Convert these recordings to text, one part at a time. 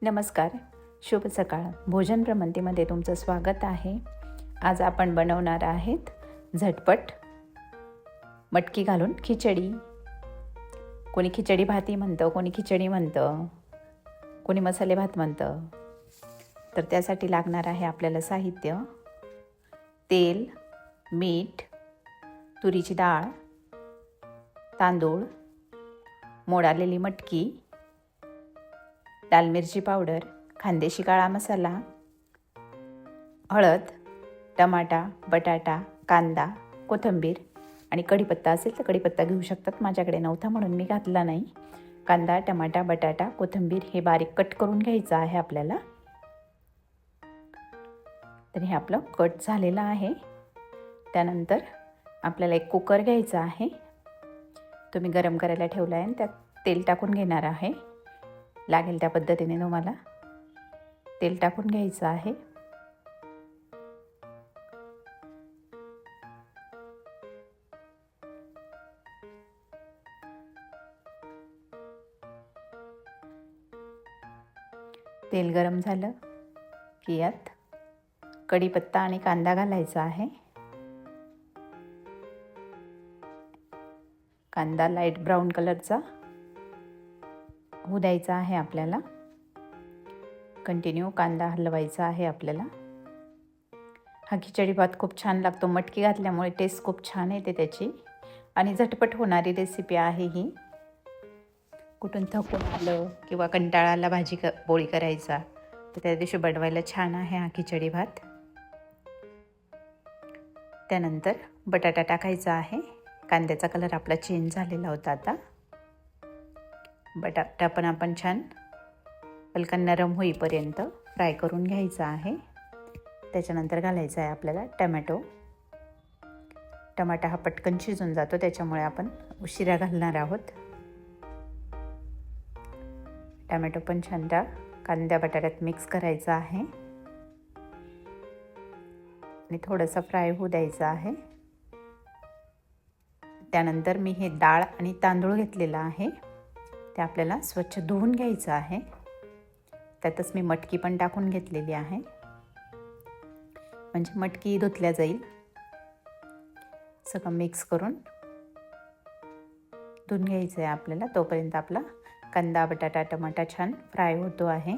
नमस्कार, शुभ सकाळ. भोजन भ्रमंतीमध्ये तुमचं स्वागत आहे. आज आपण बनवणार आहेत झटपट मटकी घालून खिचडी. कोणी खिचडी भाती म्हणतं, कोणी खिचडी म्हणतं, कोणी मसाले भात म्हणतं. तर त्यासाठी लागणार आहे आपल्याला साहित्य: तेल, मीठ, तुरीची डाळ, तांदूळ, मोड आलेली मटकी, लाल मिरची पावडर, खानदेशी काळा मसाला, हळद, टमाटा, बटाटा, कांदा, कोथिंबीर आणि कढीपत्ता असेल तर कढीपत्ता घेऊ शकतात. माझ्याकडे नव्हता म्हणून मी घातला नाही. कांदा, टमाटा, बटाटा, कोथिंबीर हे बारीक कट करून घ्यायचं आहे आपल्याला. तर हे आपलं कट झालेलं आहे. त्यानंतर आपल्याला एक कुकर घ्यायचा आहे. तुम्ही गरम करायला ठेवला आहे आणि त्यात तेल टाकून घेणार आहे. लागेल त्या पद्धतीने तुम्हाला तेल टाकून घ्यायचं आहे. तेल गरम झालं की यात कढीपत्ता आणि कांदा घालायचा आहे. कांदा लाईट ब्राऊन कलरचा होऊ द्यायचा आहे आपल्याला. कंटिन्यू कांदा हलवायचा आहे आपल्याला. हा खिचडी भात खूप छान लागतो. मटकी घातल्यामुळे टेस्ट खूप छान येते त्याची आणि झटपट होणारी रेसिपी आहे ही. कुठून थकून आलं किंवा कंटाळा आला पोळी करायचा तर त्या दिवशी बनवायला छान आहे हा खिचडी भात. त्यानंतर बटाटा टाकायचा आहे. कांद्याचा कलर आपला चेंज झालेला होता. आता बटाटा पण आपण छान हलका नरम होईपर्यंत फ्राय करून घ्यायचा आहे. त्याच्यानंतर घालायचा आहे आपल्याला टमॅटो. टमाटा हा पटकन शिजून जातो, त्याच्यामुळे आपण उशिरा घालणार आहोत. टमॅटो पण छान त्या कांद्या बटाट्यात मिक्स करायचा आहे आणि थोडंसं फ्राय होऊ द्यायचं आहे. त्यानंतर मी हे डाळ आणि तांदूळ घेतलेला आहे. ते आपल्याला स्वच्छ धुवून घ्यायचं आहे. त्यातच मी मटकी पण टाकून घेतलेली आहे, म्हणजे मटकी धुतल्या जाईल. सगळं मिक्स करून धुवून घ्यायचं आहे आपल्याला. तोपर्यंत आपला कांदा, बटाटा, टमाटा छान फ्राय होतो आहे.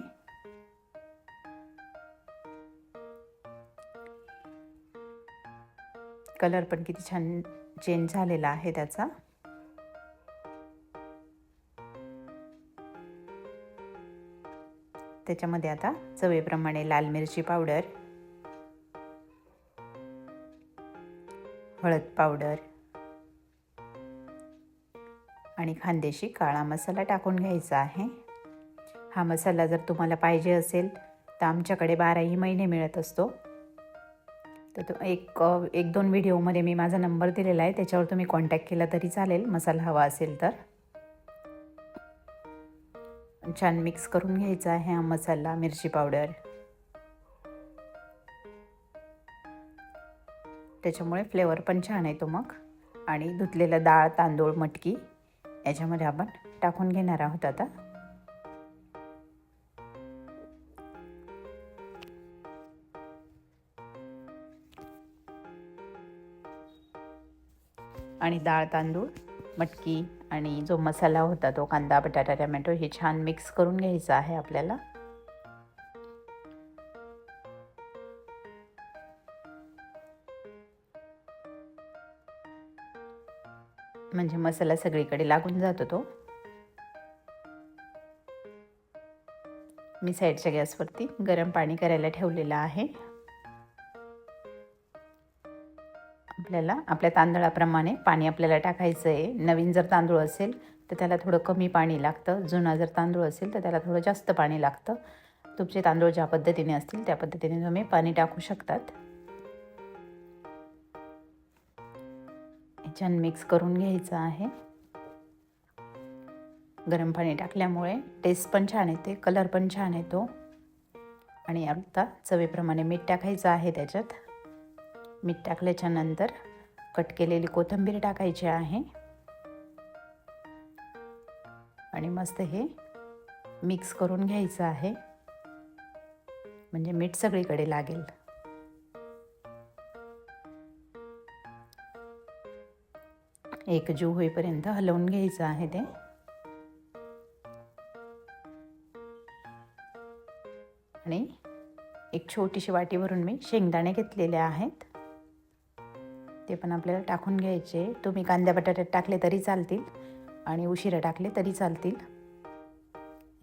कलर पण किती छान चेंज झालेला आहे त्याचा. त्याच्यामध्ये आता चवीप्रमाणे लाल मिरची पावडर, हळद पावडर आणि खानदेशी काळा मसाला टाकून घ्यायचा आहे. हा मसाला जर तुम्हाला पाहिजे असेल तर आमच्याकडे 12ही महिने मिळत असतो. तर तो एक दोन व्हिडिओमध्ये मी माझा नंबर दिलेला आहे, त्याच्यावर तुम्ही कॉन्टॅक्ट केला तरी चालेल मसाला हवा असेल तर. छान मिक्स करून घ्यायचा आहे हा मसाला, मिरची पावडर. त्याच्यामुळे फ्लेवर पण छान येतो मग. आणि धुतलेलं डाळ, तांदूळ, मटकी याच्यामध्ये आपण टाकून घेणार आहोत आता. आणि डाळ, तांदूळ, मटकी आणि जो मसाला होता तो कांदा, बटाटा, टमॅटो हे छान मिक्स करून घ्यायचं आहे आपल्याला. म्हणजे मसाला सगळीकडे लागून जातो तो. मी साईडच्या गॅसवरती गरम पाणी करायला ठेवलेलं आहे. आपल्याला आपल्या तांदळाप्रमाणे पाणी आपल्याला टाकायचं आहे. नवीन जर तांदूळ असेल तर त्याला थोडं कमी पाणी लागतं. जुना जर तांदूळ असेल तर त्याला थोडं जास्त पाणी लागतं. तुमचे तांदूळ ज्या पद्धतीने असतील त्या पद्धतीने तुम्ही पाणी टाकू शकतात. छान मिक्स करून घ्यायचं आहे. गरम पाणी टाकल्यामुळे टेस्ट पण छान येते, कलर पण छान येतो. आणि आता चवीप्रमाणे मीठ टाकायचं आहे त्याच्यात. मीठ टाकल्याच्या नंतर कट केलेली कोथिंबीर टाकायची आहे आणि मस्त हे मिक्स करून घ्यायचं आहे. म्हणजे मीठ सगळीकडे लागेल. एकजीव होईपर्यंत हलवून घ्यायचं आहे ते. आणि एक छोटीशी वाटी भरून मी शेंगदाणे घेतलेले आहेत, ते पण आपल्याला टाकून घ्यायचे. तुम्ही कांद्या बटाट्यात टाकले तरी चालतील आणि उशिरा टाकले तरी चालतील.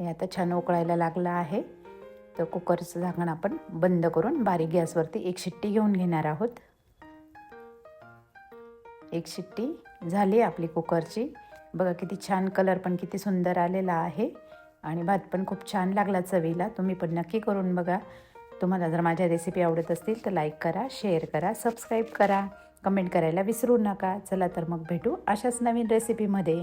हे आता छान उकळायला लागलं आहे, तर कुकरचं झाकण आपण बंद करून बारीक गॅसवरती एक शिट्टी घेऊन घेणार आहोत. एक शिट्टी झाली आपली कुकरची. बघा किती छान कलर पण किती सुंदर आलेला आहे आणि भात पण खूप छान लागला चवीला. तुम्ही पण नक्की करून बघा. तुम्हाला जर माझ्या रेसिपी आवडत असतील तर लाईक करा, शेअर करा, सबस्क्राईब करा, कमेंट करायला विसरू नका. चला तर मग भेटू अशाच नवीन रेसिपीमध्ये.